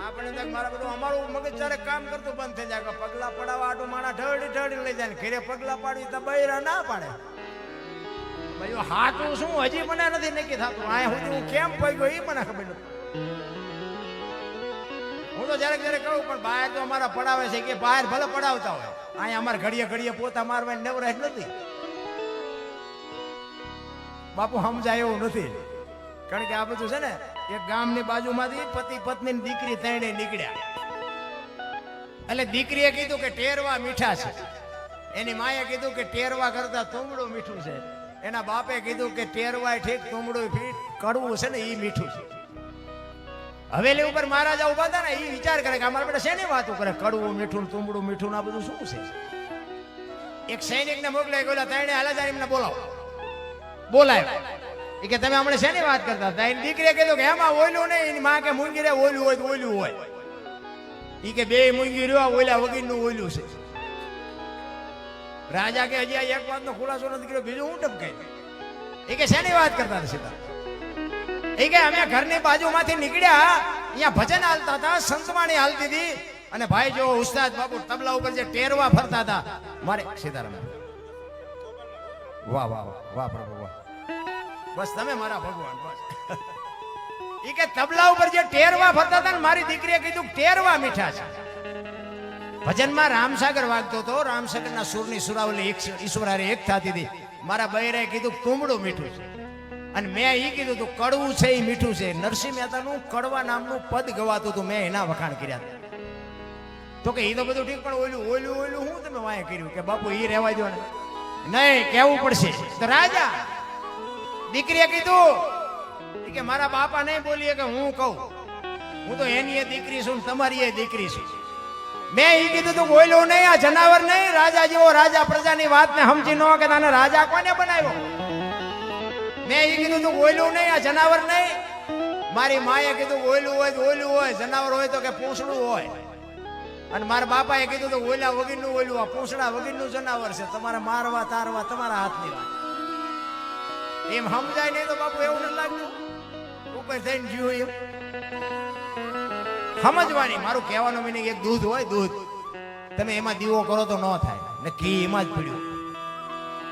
આપણે મારા બધું અમારું મગજ જ્યારે કામ કરતું બંધ થઈ જાય. પગલા પડાવવા આટું માણા ઢળી લઈ જાય, ઘરે પગલા પાડવી તો બૈરા ના પાડે. ભાઈ હાથું શું હજી મને નથી નક્કી થતું. આ હું કેમ પગ્યો એ મને ખબર નથી. હું તો જ્યારે કહું પણ બહાર તો અમારા પડાવે છે કે બહાર ભલે પડાવતા હોય અહીંયા અમારે ઘડીએ ઘડીએ પોતા મારવાની નવરાશ નથી બાપુ, સમજાય એવું નથી. કારણ કે આ બધું છે ને એક ગામની બાજુમાંથી પતિ પત્ની ની દીકરી ત્રણે નીકળ્યા. એટલે દીકરીએ કીધું કે ટેરવા મીઠા છે, એની માએ કીધું કે ટેરવા કરતા તુંબડું મીઠું છે, એના બાપે કીધું કે ટેરવાય ઠીક તુંબડું ફીટ કડવું છે ને એ મીઠું છે. હવેલી ઉપર મહારાજા ઉભા હતા ને એ વિચાર કરે કે અમારા બેટા શેની વાતો કરે, કડવું મીઠું તુંબડું મીઠું આ બધું શું છે. એક સૈનિક ને મોકલે, ગયેલા ત્રણે હાલાજાર એમને બોલાય એ કે તમે હમણાં શેની વાત કરતા હતા. એની દીકરીએ કીધું કે એમાં ઓયલું નહીં, એની માં કે મૂંગી રે ઓયલું હોય તો ઓયલું હોય. ઈ કે બે મૂંગી રહ્યો ઓયલા વગીરનું ઓયલું છે. રાજા કે હજી એક વાતનો ખુલાસો નથી કર્યો, બીજું હું ટપકાય. એ કે શેની વાત કરતા હતા સીધા. એ કે અમે ઘરની બાજુમાંથી નીકળ્યા, અહીંયા ભજન હાલતા હતા, સંતવાણી હાલતી હતી, અને ભાઈ જો ઉસ્તાદ બાપુ તબલા ઉપર જે ટેરવા ફરતા હતા. મારે સીતારામ, વાહ વાહ વાહ પ્રભુ વાહ, બસ તમે મારા ભગવાન બસ. એ કે તબલા ઉપર જે ટેરવા ફરતા હતા ને મારી દીકરીએ કીધું ટેરવા મીઠા છે. ભજનમાં રામસાગર વાગતો હતો, રામસાગરના સુરની સુરાવલી ઈશ્વરારે એક થતી હતી. મારા બૈરાએ કીધું તુંબડું મીઠું છે, અને મેં એ કીધું તું કડવું છે એ મીઠું છે. નરસિંહ મહેતાનું કડવા નામનું પદ ગવાતું હતું, મેં એના વખાણ કર્યા હતા. તો કે એ તો બધું ઠીક, પણ ઓલું ઓલું ઓલું હું તમે વાંહે કર્યું કે બાપુ એ રહેવા દો ને, નહીં કેવું પડશે. તો રાજા દીકરીએ કીધું કે મારા બાપા નહીં બોલીએ કે હું કહું, હું તો એની એ દીકરી છું, તમારી એ દીકરી છું. મેં એ કીધું તું બોલ્યું નહીં, આ જનાવર નહીં. રાજા જેવો રાજા પ્રજાની વાતને સમજી ન કે તને રાજા કોને બનાવ્યો. મેં એ કીધું તું બોલ્યું નહીં, આ જનાવર નહીં. મારી માએ કીધું ઓયલું હોય તો ઓયલું હોય, જનાવર હોય તો કે પૂંછડું હોય. અને મારા બાપાએ કીધું તો ઓયલા વગીરનું ઓયલું, આ પૂંછડા વગીરનું જનાવર છે. તમારે મારવા તારવા તમારા હાથની વાત. એમ સમજાય નહીં તો બાપુ એવું નથી લાગતું ઉપર થઈને જીવ એમ સમજવાની. મારું કહેવાનું મીનિંગ એક દૂધ હોય, દૂધ તમે એમાં દીવો કરો તો ન થાય ને, ઘી એમાં જ પડ્યું,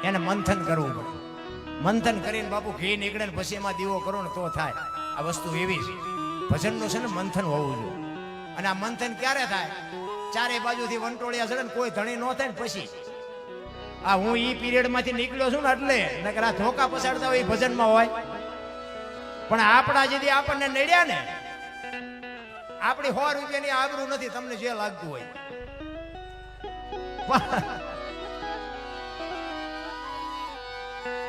એને મંથન કરવું પડે. મંથન કરીને બાપુ ઘી નીકળે ને પછી એમાં દીવો કરો ને તો થાય. આ વસ્તુ એવી છે, ભજનનું છે ને મંથન હોવું જોઈએ. અને આ મંથન ક્યારે થાય? ચારે બાજુથી વંટોળિયા ચડે ને કોઈ ધણી ન થાય ને પછી. આ હું ઈ પીરિયડ માંથી નીકળ્યો છું ને એટલે નકર આ ધોકા પસાડતા હોય એ ભજનમાં હોય. પણ આપણા જેથી આપણને નડ્યા ને, આપણી 100 રૂપિયાની આબરૂ નથી, તમને જે લાગતું હોય.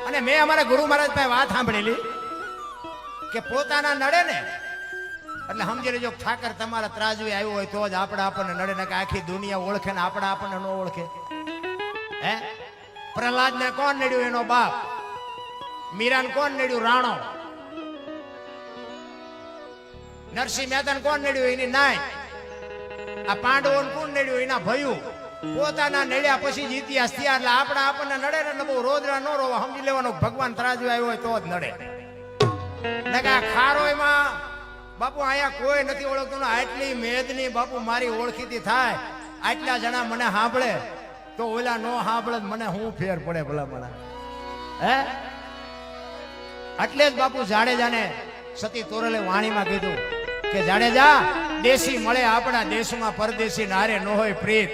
અને મેં અમારા ગુરુ મહારાજ પાસે વાત સાંભળેલી કે પોતાના નડે ને એટલે સમજી લેજો ઠાકર તમારા ત્રાજવે આવ્યો હોય તો જ આપણને નડે, ને કે આખી દુનિયા ઓળખે ને આપણને ન ઓળખે. હે પ્રહલાદ ને કોણ નડ્યું? એનો બાપ. મીરાને કોણ નડ્યું? રાણો. નરસિંહ મહેતાને કોણ નડ્યું? એની નાય. આ પાંડવોને કોણ નડ્યું? એના ભયું. પોતાના નડ્યા પછી જ ઇતિહાસ થયા. એટલે આપણને નડે ને બહુ રોદરા ન રોવા, સમજી લેવાનું ભગવાન ત્રાજવે આવ્યો હોય તો જ નડે. ને કે આ ખારોયમાં બાપુ અહીંયા કોઈ નથી ઓળખતું ને, આટલી મેદની બાપુ મારી ઓળખીતી થાય, આટલા જણા મને સાંભળે તો ઓલા નો સાંભળે મને શું ફેર પડે ભલા મને. હે એટલે જ બાપુ જાડેજાને સતી તોરલે વાણીમાં કીધું કે જાડેજા દેશી મળે આપણા દેશમાં, પરદેશી નારે ન હોય પ્રીત.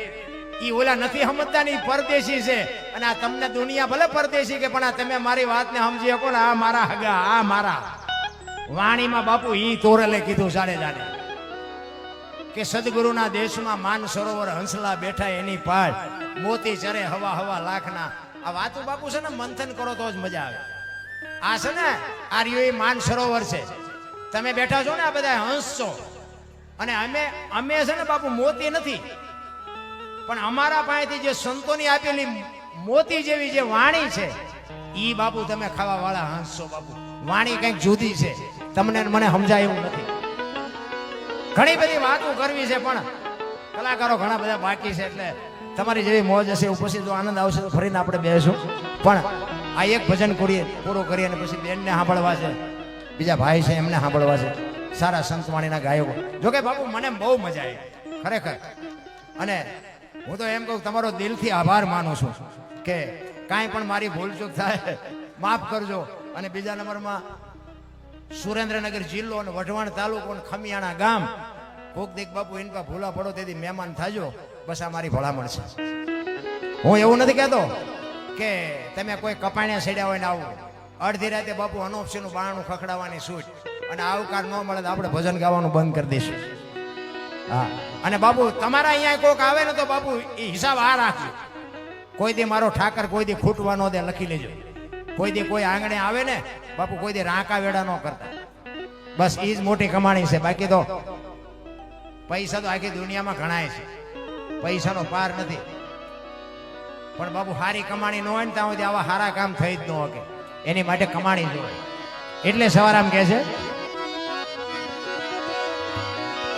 ઈ ઓલા નથી સમજતા ને, પરદેશી છે. અને આ તમને દુનિયા ભલે પરદેશી કે પણ આ તમે મારી વાતને સમજી શકો ને, આ મારા હગા, આ મારા. વાણીમાં બાપુ ઈ તોરલે કીધું જાડેજાને કે સદગુરુના દેશમાં માન સરોવર હંસલા બેઠા એની પાળ, મોતી ચરે હવા હવા લાખના. આ વાતું બાપુ છે ને મંથન કરો તો જ મજા આવે. આ છે ને આ રહ્યું માન સરોવર છે, તમે બેઠા છો ને આ બધા હંસ છો, અને અમે છે ને બાપુ મોતી નથી, પણ અમારા પાસેથી જે સંતોની આપેલી મોતી જેવી જે વાણી છે ઈ બાપુ તમે ખાવા વાળા હંસ છો. બાપુ વાણી કઈક જુદી છે, તમને મને સમજાય એવું નથી. ઘણી બધી વાતો કરવી છે પણ કલાકારો ઘણા બધા બાકી છે, એટલે તમારી જેવી મોજ હશે પછી જો આનંદ આવશે તો ફરીને આપણે બેસું. પણ આ એક ભજન પૂરું કરીએ અને પછી બેનને સાંભળવા છે, બીજા ભાઈ છે એમને સાંભળવા છે, સારા સંતવાણીના ગાયકો. જોકે બાપુ મને બહુ મજા આવી ખરેખર. અને હું તો એમ કહું તમારો દિલથી આભાર માનું છું કે કાંઈ પણ મારી ભૂલચૂક થાય માફ કરજો. અને બીજા નંબરમાં સુરેન્દ્રનગર જિલ્લો અને વઢવાણ તાલુકો અને ખમિયાણા ગામ, કોક દીક બાપુ ઇનકા ભૂલા પડો તેથી મહેમાન થાજો. બસ આ મારી ભલામણ છે. હું એવું નથી કહેતો કે તમે કોઈ કપાણિયા છેડ્યા હોય ને આવું અડધી રાતે બાપુ અનોપસીનું બારણું ખખડાવવાની છૂટ અને આવકાર ન મળે તો આપણે ભજન ગાવાનું બંધ કરી દઈશું. હા, અને બાપુ તમારા અહીંયા કોઈક આવે ને તો બાપુ એ હિસાબ આ રાખજો. કોઈ દી મારો ઠાકર કોઈ દી ખૂટવા ન દે, લખી લેજો. કોઈ દી કોઈ આંગણે આવે ને બાપુ કોઈ દી રાંકા વેડા ન કરતા. બસ એ જ મોટી કમાણી છે. બાકી તો પૈસા તો આખી દુનિયામાં ઘણાય છે, પૈસાનો પાર નથી. પણ બાપુ સારી કમાણી ન હોય ને ત્યાં સુધી આવા સારા કામ થઈ જ ન શકે. એની માટે કમાણી જોઈએ. એટલે સવારામ કહે છે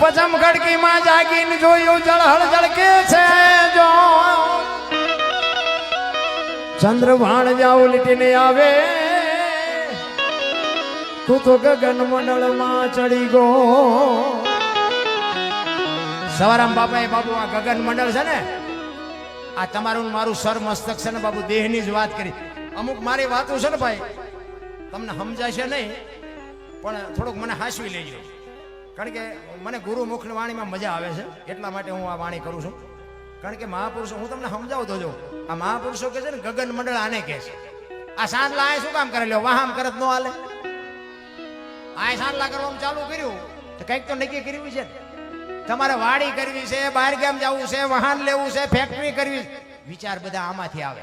પચમ ખડકીમાં જાગીને જોયું જળહળ જળકે છે જો ચંદ્ર ભાણ જાવ લીટીને આવે તું તો ગગન મંડળમાં ચડી ગો. સવારામ બાપા બાપુ આ ગગન મંડળ છે ને આ તમારું મારું સર મસ્તક છે ને બાપુ દેહની જ વાત કરી. અમુક મારી વાતો છે ને ભાઈ તમને સમજાશે નહીં પણ થોડુંક મને હાંસવી લેજો. કારણ કે મને ગુરુમુખની વાણીમાં મજા આવે છે એટલા માટે હું આ વાણી કરું છું. કારણ કે મહાપુરુષો હું તમને સમજાવતો જો આ મહાપુરુષો કે છે ને ગગન મંડળ આને કહે છે. આ સાંજલા આ શું કામ કરે લ્યો વાહામ કરત ન હાલે. આ સાંજલા કરવાનું ચાલુ કર્યું તો કંઈક તો નક્કી કર્યું છે. તમારે વાડી કરવી છે, બહાર ગામ જવું છે, વાહન લેવું છે, ફેક્ટરી કરવી, વિચાર બધા આમાંથી આવે.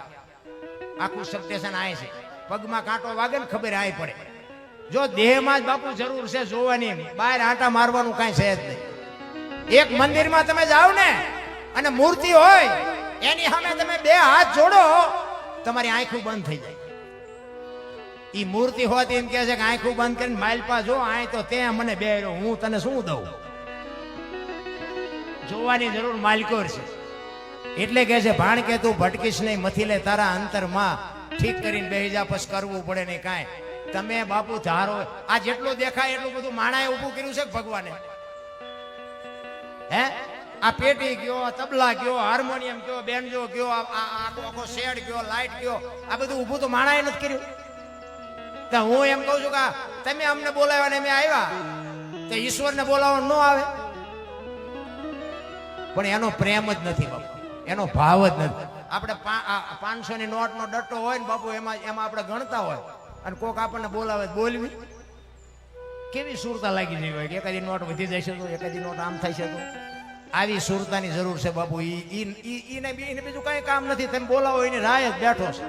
આખું સબસ્ટેશન આય છે, પગમાં કાંટો વાગે ને ખબર આય પડે. જો દેહમાં જ બાપુ જરૂર છે જોવાની, બહાર આંટા મારવાનું કાંઈ છે જ નહીં. એક મંદિરમાં તમે જાઓ ને અને મૂર્તિ હોય એની સામે તમે બે હાથ જોડો તમારી આંખું બંધ થઈ જાય. ઈ મૂર્તિ હોતી એમ કહે છે કે આંખું બંધ કરીને માલપા જો આય તો તે મને બે હું તને શું દઉં. જોવાની જરૂર માલિકોર છે. એટલે કહે છે ભાણ કે તું ભટકીશ નહીં, મથી લે તારા અંતરમાં, ઠીક કરીને બેહી જા પછી કરવું પડે નહીં કાંઈ. તમે બાપુ ધારો આ જેટલું દેખાય એટલું બધું માણાએ ઊભું કર્યું છે ભગવાને. હે આ પેટી ગયો, તબલા ગયો, હાર્મોનિયમ ગયો, બેન્જો ગયો, આખો શેડ ગયો, લાઈટ ગયો, આ બધું ઊભું તો માણાએ નથી કર્યું. તો હું એમ કહું છું કે તમે અમને બોલાવ્યા ને અમે આવ્યા તો ઈશ્વરને બોલાવવા ન આવે. પણ એનો પ્રેમ જ નથી બાપુ, એનો ભાવ જ નથી. આપણે 500 ની નોટ નો ડટ્ટો હોય ને બાપુ એમાં આપણે ગણતા હોય અને કોક આપણને બોલાવે બોલવી કેવી સુરતા લાગી જઈ હોય કે એકાદી નોટ વધી જશે તો એકાદી નોટ આમ થાય છે તો આવી સુરતાની જરૂર છે બાપુ. ઈને બીજું કઈ કામ નથી. તમે બોલાવો એની રાહ જ બેઠો છે.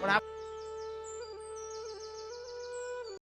પણ